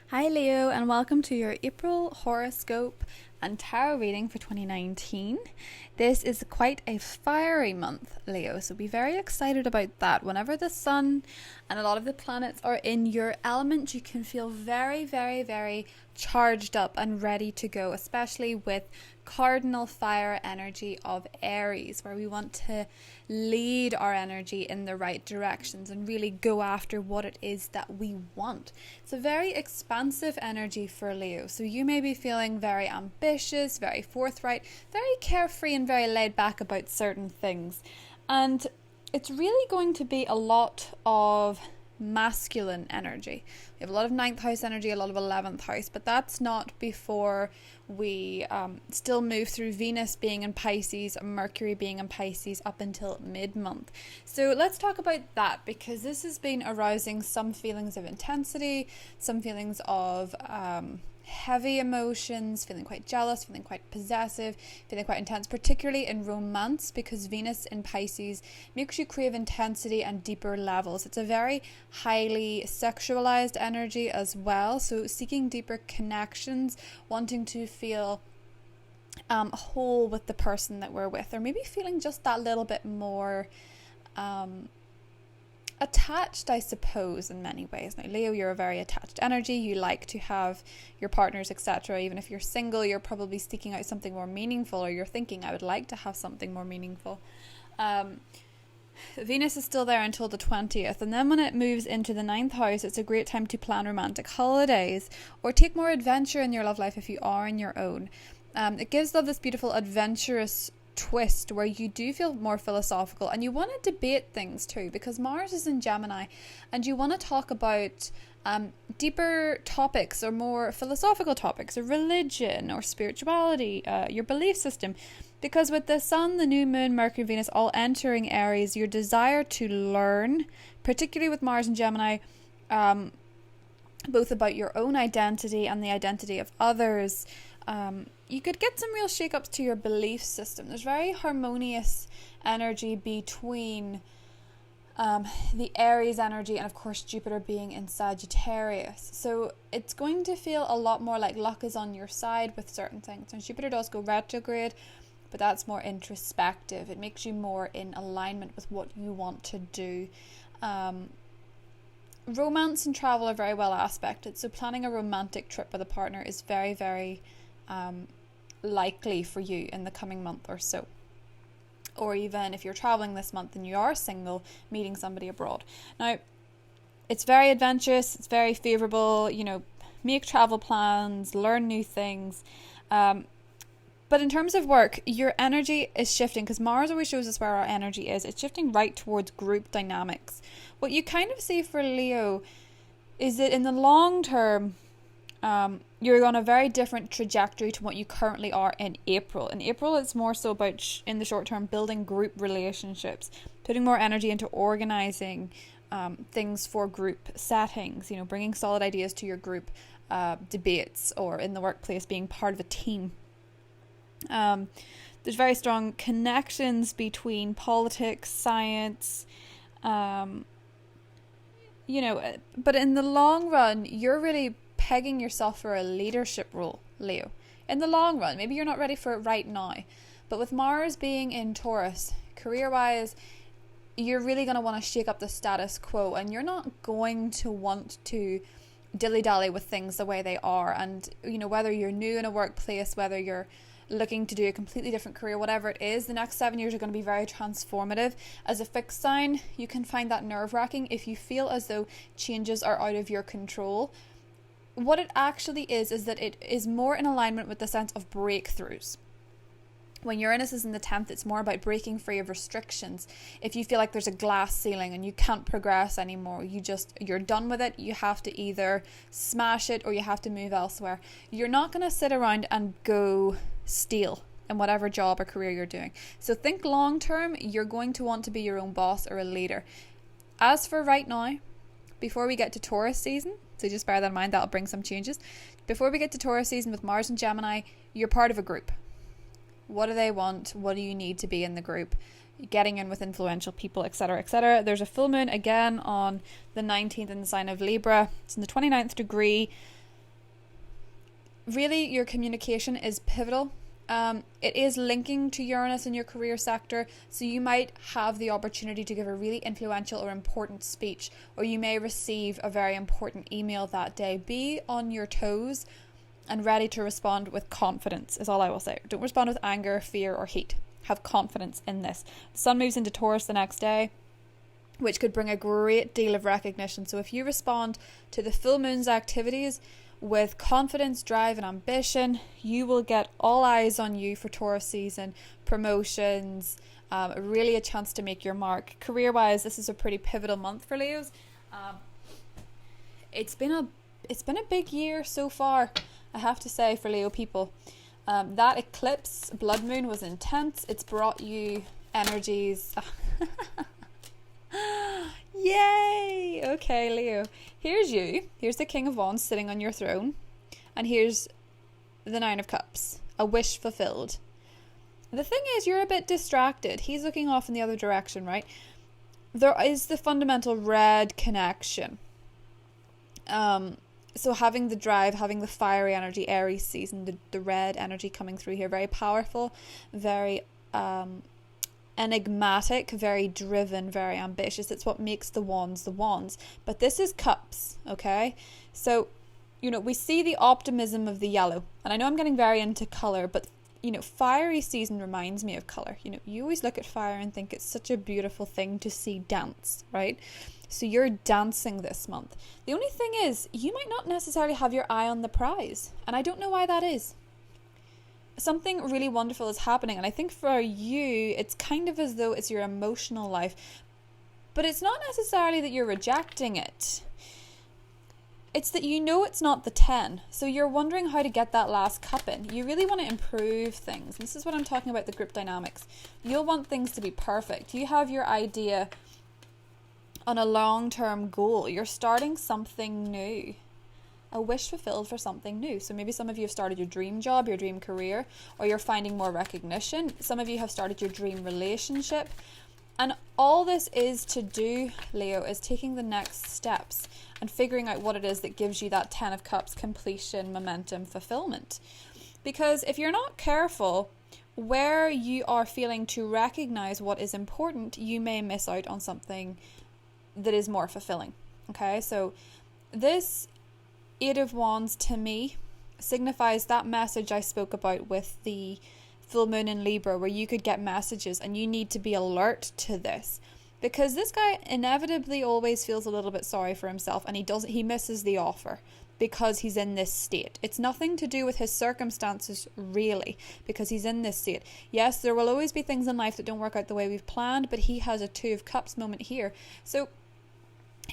Hi Leo, and welcome to your April horoscope and tarot reading for 2019. This is quite a fiery month, Leo, so be very excited about that. Whenever the sun and a lot of the planets are in your element, you can feel very, very, very charged up and ready to go, especially with cardinal fire energy of Aries, where we want to lead our energy in the right directions and really go after what it is that we want. It's a very expansive energy for Leo, so you may be feeling very ambitious, very forthright, very carefree and very laid back about certain things, and it's really going to be a lot of masculine energy. We have a lot of 9th house energy, a lot of 11th house, but that's not before we still move through Venus being in Pisces, Mercury being in Pisces up until mid-month. So let's talk about that, because this has been arousing some feelings of intensity, some feelings of heavy emotions, feeling quite jealous, feeling quite possessive, feeling quite intense, particularly in romance, because Venus in Pisces makes you crave intensity and deeper levels. It's a very highly sexualized energy as well, so seeking deeper connections, wanting to feel whole with the person that we're with, or maybe feeling just that little bit more attached, I suppose, in many ways. Now, Leo, you're a very attached energy. You like to have your partners, etc. Even if you're single, you're probably seeking out something more meaningful, or you're thinking, I would like to have something more meaningful. Venus is still there until the 20th, and then when it moves into the 9th house, it's a great time to plan romantic holidays or take more adventure in your love life if you are on your own. It gives love this beautiful adventurous twist where you do feel more philosophical, and you want to debate things too, because Mars is in Gemini, and you want to talk about deeper topics or more philosophical topics, or religion or spirituality, your belief system, because with the Sun, the new moon, Mercury, Venus all entering Aries, your desire to learn, particularly with Mars and Gemini, both about your own identity and the identity of others. You could get some real shake-ups to your belief system. There's very harmonious energy between the Aries energy and, of course, Jupiter being in Sagittarius. So it's going to feel a lot more like luck is on your side with certain things. And Jupiter does go retrograde, but that's more introspective. It makes you more in alignment with what you want to do. Romance and travel are very well aspected. So planning a romantic trip with a partner is very, very likely for you in the coming month or so. Or even if you're traveling this month and you are single, meeting somebody abroad. Now, it's very adventurous, it's very favorable, make travel plans, learn new things. But in terms of work, your energy is shifting, because Mars always shows us where our energy is. It's shifting right towards group dynamics. What you kind of see for Leo is that in the long term, you're on a very different trajectory to what you currently are in April. In April, it's more so about, in the short term, building group relationships, putting more energy into organizing things for group settings, bringing solid ideas to your group debates, or in the workplace, being part of a team. There's very strong connections between politics, science, but in the long run, you're really pegging yourself for a leadership role, Leo. In the long run, maybe you're not ready for it right now, but with Mars being in Taurus, career-wise, you're really going to want to shake up the status quo, and you're not going to want to dilly-dally with things the way they are. And, whether you're new in a workplace, whether you're looking to do a completely different career, whatever it is, the next 7 years are going to be very transformative. As a fixed sign, you can find that nerve-wracking if you feel as though changes are out of your control. What it actually is that it is more in alignment with the sense of breakthroughs. When Uranus is in the 10th, it's more about breaking free of restrictions. If you feel like there's a glass ceiling and you can't progress anymore, you're done with it, you have to either smash it or you have to move elsewhere. You're not going to sit around and go steal in whatever job or career you're doing. So think long term, you're going to want to be your own boss or a leader. As for right now, before we get to Taurus season, so just bear that in mind, that'll bring some changes. Before we get to Taurus season with Mars and Gemini, you're part of a group. What do they want? What do you need to be in the group? Getting in with influential people, etc., etc. There's a full moon again on the 19th in the sign of Libra. It's in the 29th degree. really your communication is pivotal. It is linking to Uranus in your career sector, so you might have the opportunity to give a really influential or important speech, or you may receive a very important email that day. Be on your toes and ready to respond with confidence is all I will say. Don't respond with anger, fear, or heat. Have confidence in this. The sun moves into Taurus the next day, which could bring a great deal of recognition. So if you respond to the full moon's activities with confidence, drive, and ambition, you will get all eyes on you for Taurus season, promotions, really a chance to make your mark. Career-wise, this is a pretty pivotal month for Leos. It's been a big year so far, I have to say, for Leo people. That eclipse, blood moon, was intense. It's brought you energies. Yay! Okay, Leo. Here's you. Here's the King of Wands sitting on your throne. And here's the Nine of Cups. A wish fulfilled. The thing is, you're a bit distracted. He's looking off in the other direction, right? There is the fundamental red connection. So having the drive, having the fiery energy, Aries season, the red energy coming through here, very powerful, very enigmatic, very driven, very ambitious. It's what makes the wands the wands. But this is cups, okay? So, we see the optimism of the yellow. And I know I'm getting very into color, but, fiery season reminds me of color. You always look at fire and think it's such a beautiful thing to see dance, right? So you're dancing this month. The only thing is, you might not necessarily have your eye on the prize. And I don't know why that is. Something really wonderful is happening, and I think for you it's kind of as though it's your emotional life, but it's not necessarily that you're rejecting it. It's that it's not the 10, so you're wondering how to get that last cup in. You really want to improve things. This is what I'm talking about, the group dynamics. You'll want things to be perfect. You have your idea on a long-term goal. You're starting something new. A wish fulfilled for something new. So maybe some of you have started your dream job, your dream career, or you're finding more recognition. Some of you have started your dream relationship. And all this is to do, Leo, is taking the next steps and figuring out what it is that gives you that 10 of Cups, completion, momentum, fulfillment. Because if you're not careful, where you are failing to recognize what is important, you may miss out on something that is more fulfilling. Okay, so this Eight of Wands to me signifies that message I spoke about with the full moon in Libra, where you could get messages and you need to be alert to this, because this guy inevitably always feels a little bit sorry for himself, and he misses the offer because he's in this state. It's nothing to do with his circumstances really, because he's in this state. Yes, there will always be things in life that don't work out the way we've planned, but he has a Two of Cups moment here. So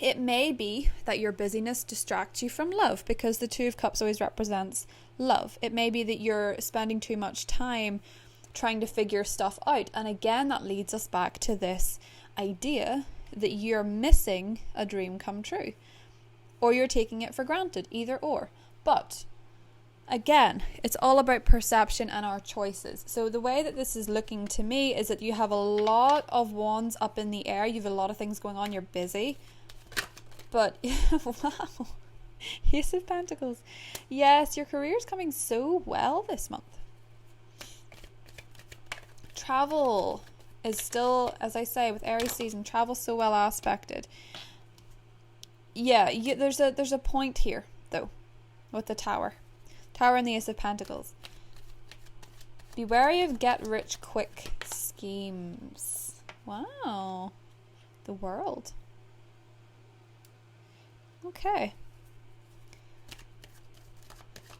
it may be that your busyness distracts you from love, because the Two of Cups always represents love. It may be that you're spending too much time trying to figure stuff out. And again, that leads us back to this idea that you're missing a dream come true, or you're taking it for granted, either or. But again, it's all about perception and our choices. So the way that this is looking to me is that you have a lot of wands up in the air. You have a lot of things going on. You're busy. But, wow, Ace of Pentacles. Yes, your career is coming so well this month. Travel is still, as I say, with Aries season, travel so well aspected. Yeah, there's a point here, though, with the Tower. Tower and the Ace of Pentacles. Be wary of get-rich-quick schemes. Wow. The World. Okay.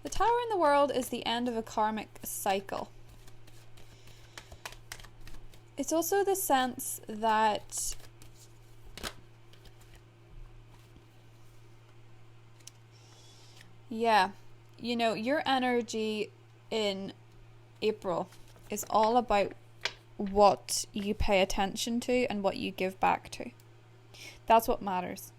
The Tower in the World is the end of a karmic cycle. It's also the sense that your energy in April is all about what you pay attention to and what you give back to. That's what matters.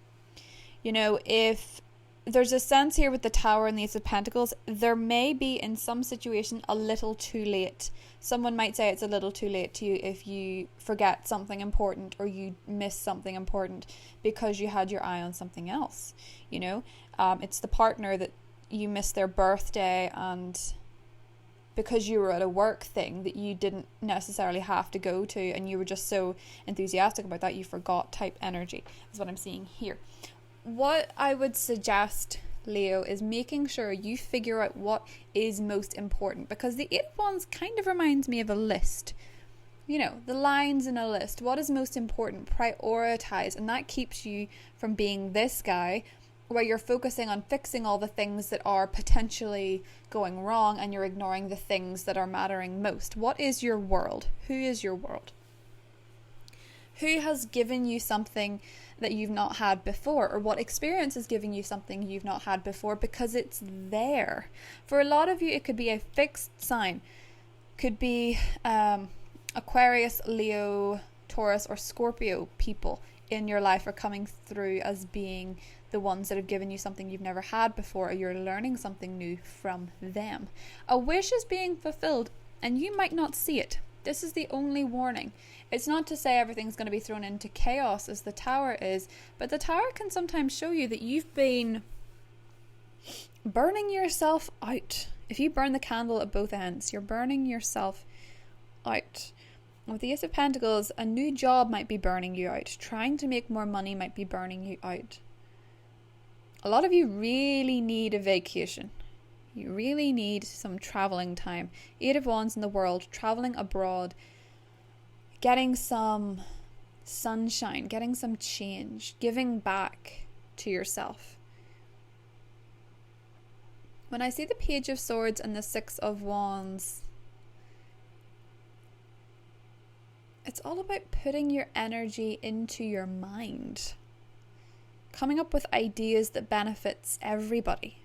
If there's a sense here with the Tower and the Ace of Pentacles, there may be in some situation a little too late. Someone might say it's a little too late to you if you forget something important or you miss something important because you had your eye on something else. It's the partner that you missed their birthday, and because you were at a work thing that you didn't necessarily have to go to, and you were just so enthusiastic about that you forgot type energy is what I'm seeing here. What I would suggest, Leo, is making sure you figure out what is most important, because the 8 of Wands kind of reminds me of a list. You know, the lines in a list. What is most important? Prioritize. And that keeps you from being this guy where you're focusing on fixing all the things that are potentially going wrong and you're ignoring the things that are mattering most. What is your world? Who is your world? Who has given you something that you've not had before? Or what experience is giving you something you've not had before? Because it's there. For a lot of you, it could be a fixed sign. Could be Aquarius, Leo, Taurus, or Scorpio people in your life are coming through as being the ones that have given you something you've never had before, or you're learning something new from them. A wish is being fulfilled and you might not see it. This is the only warning. It's not to say everything's going to be thrown into chaos as the Tower is, but the Tower can sometimes show you that you've been burning yourself out. If you burn the candle at both ends, you're burning yourself out. With the Ace of Pentacles, a new job might be burning you out. Trying to make more money might be burning you out. A lot of you really need a vacation. You really need some traveling time. 8 of Wands in the world, traveling abroad, getting some sunshine, getting some change, giving back to yourself. When I see the Page of Swords and the 6 of Wands, it's all about putting your energy into your mind. Coming up with ideas that benefits everybody.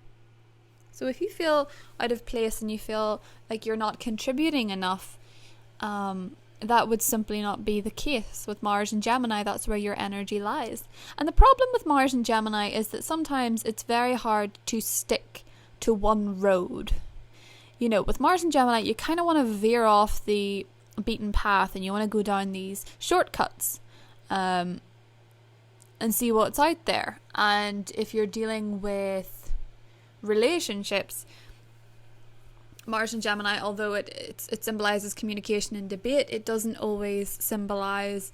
So if you feel out of place and you feel like you're not contributing enough, that would simply not be the case. With Mars and Gemini, that's where your energy lies. And the problem with Mars and Gemini is that sometimes it's very hard to stick to one road. You know, with Mars and Gemini, you kind of want to veer off the beaten path and you want to go down these shortcuts and see what's out there. And if you're dealing with relationships, Mars and Gemini, although it symbolizes communication and debate, it doesn't always symbolize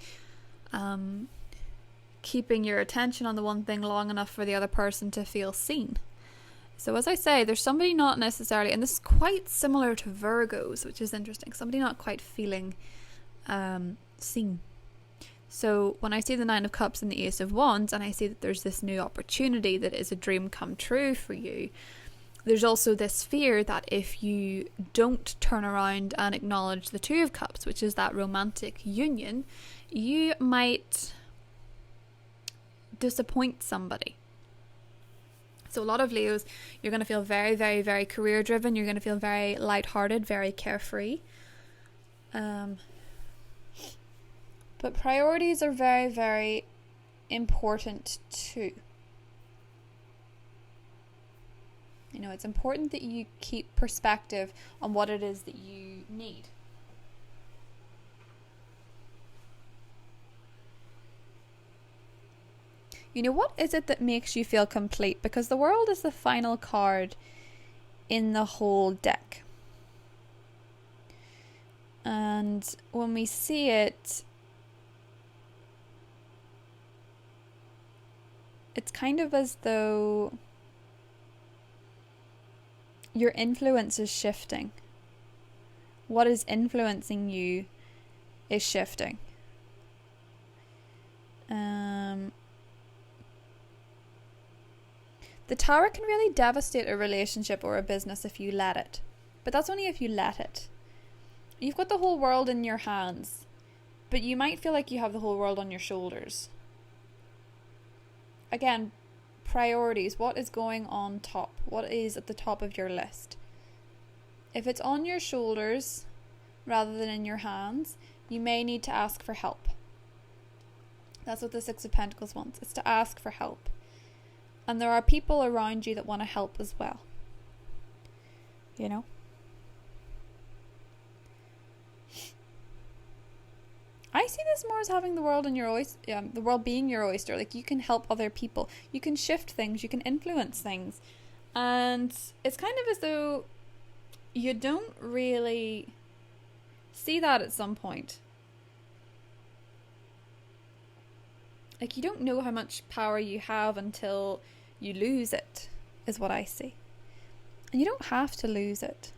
keeping your attention on the one thing long enough for the other person to feel seen. So as I say, there's somebody not necessarily, and this is quite similar to Virgos, which is interesting, somebody not quite feeling seen. So when I see the 9 of Cups and the Ace of Wands, and I see that there's this new opportunity that is a dream come true for you, there's also this fear that if you don't turn around and acknowledge the 2 of Cups, which is that romantic union, you might disappoint somebody. So a lot of Leos, you're going to feel very, very, very career driven. You're going to feel very lighthearted, very carefree. But priorities are very, very important too. You know, it's important that you keep perspective on what it is that you need. You know, what is it that makes you feel complete? Because the World is the final card in the whole deck. And when we see it, it's kind of as though your influence is shifting. What is influencing you is shifting. The Tower can really devastate a relationship or a business if you let it. But that's only if you let it. You've got the whole world in your hands, but you might feel like you have the whole world on your shoulders. Again, priorities. What is going on top? What is at the top of your list? If it's on your shoulders rather than in your hands, you may need to ask for help. That's what the 6 of Pentacles wants. It's to ask for help. And there are people around you that want to help as well. You know? I see this more as having the world in your oyster, the world being your oyster. Like, you can help other people. You can shift things. You can influence things. And it's kind of as though you don't really see that at some point. Like, you don't know how much power you have until you lose it, is what I see. And you don't have to lose it.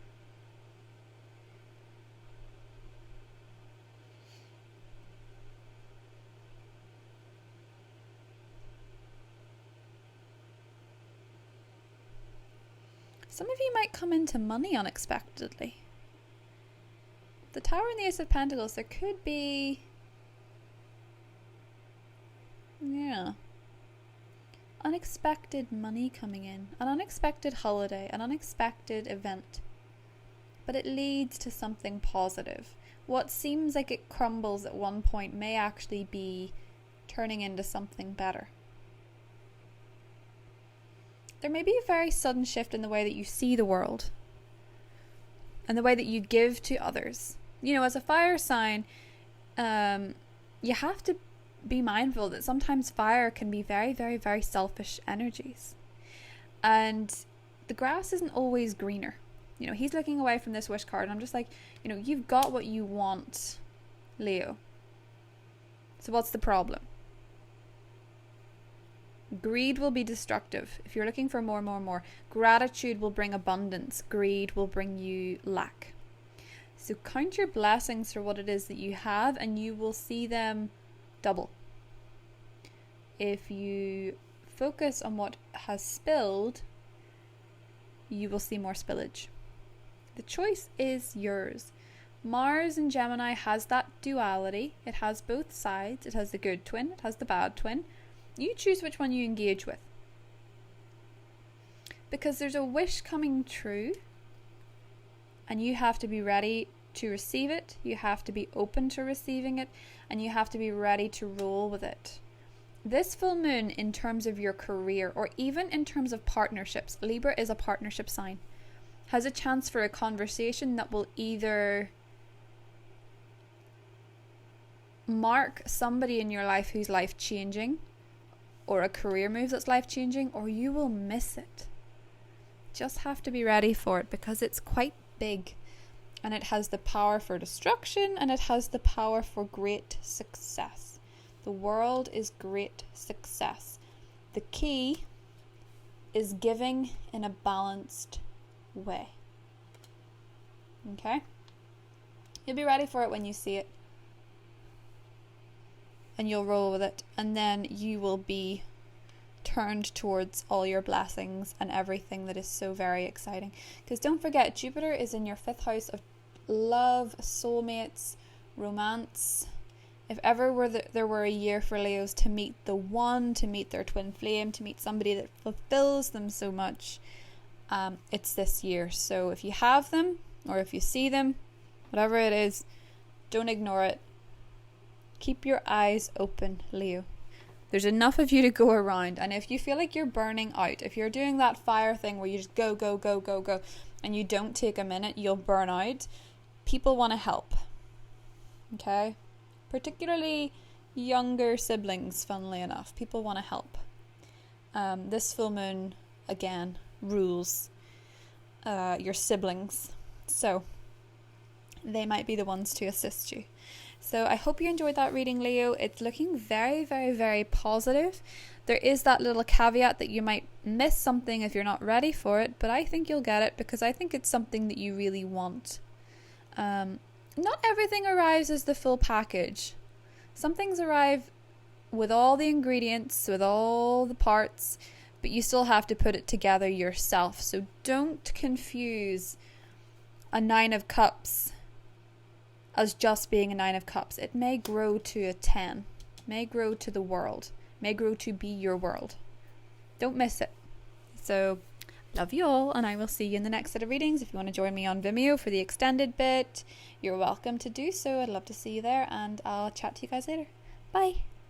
Some of you might come into money unexpectedly. The Tower and the Ace of Pentacles, there could be... unexpected money coming in. An unexpected holiday, an unexpected event. But it leads to something positive. What seems like it crumbles at one point may actually be turning into something better. There may be a very sudden shift in the way that you see the world and the way that you give to others. You know, as a fire sign, you have to be mindful that sometimes fire can be very, very, very selfish energies. And the grass isn't always greener. You know, he's looking away from this wish card, and I'm just like, you know, you've got what you want, Leo. So what's the problem? Greed will be destructive. If you're looking for more, gratitude will bring abundance. Greed will bring you lack. So count your blessings for what it is that you have, and you will see them double. If you focus on what has spilled, you will see more spillage. The choice is yours. Mars in Gemini has that duality. It has both sides. It has the good twin. It has the bad twin. You choose which one you engage with. Because there's a wish coming true, and you have to be ready to receive it. You have to be open to receiving it, and you have to be ready to roll with it. This full moon, in terms of your career, or even in terms of partnerships, Libra is a partnership sign, has a chance for a conversation that will either mark somebody in your life who's life-changing, or a career move that's life-changing, or you will miss it. Just have to be ready for it, because it's quite big, and it has the power for destruction, and it has the power for great success. The world is great success. The key is giving in a balanced way. Okay? You'll be ready for it when you see it. And you'll roll with it, and then you will be turned towards all your blessings and everything that is so very exciting. Because don't forget, Jupiter is in your 5th house of love, soulmates, romance. If ever there were a year for Leos to meet the one, to meet their twin flame, to meet somebody that fulfills them so much, it's this year. So if you have them, or if you see them, whatever it is, don't ignore it. Keep your eyes open, Leo. There's enough of you to go around. And if you feel like you're burning out, if you're doing that fire thing where you just go, and you don't take a minute, you'll burn out. People want to help. Okay? Particularly younger siblings, funnily enough. People want to help. This full moon, again, rules your siblings. So, they might be the ones to assist you. So I hope you enjoyed that reading, Leo. It's looking very, very, very positive. There is that little caveat that you might miss something if you're not ready for it, but I think you'll get it, because I think it's something that you really want. Not everything arrives as the full package. Some things arrive with all the ingredients, with all the parts, but you still have to put it together yourself. So don't confuse a 9 of Cups as just being a 9 of Cups. It may grow to a 10, may grow to the world, may grow to be your world. Don't miss it. So, love you all, and I will see you in the next set of readings. If you want to join me on Vimeo for the extended bit, you're welcome to do so. I'd love to see you there, and I'll chat to you guys later. Bye.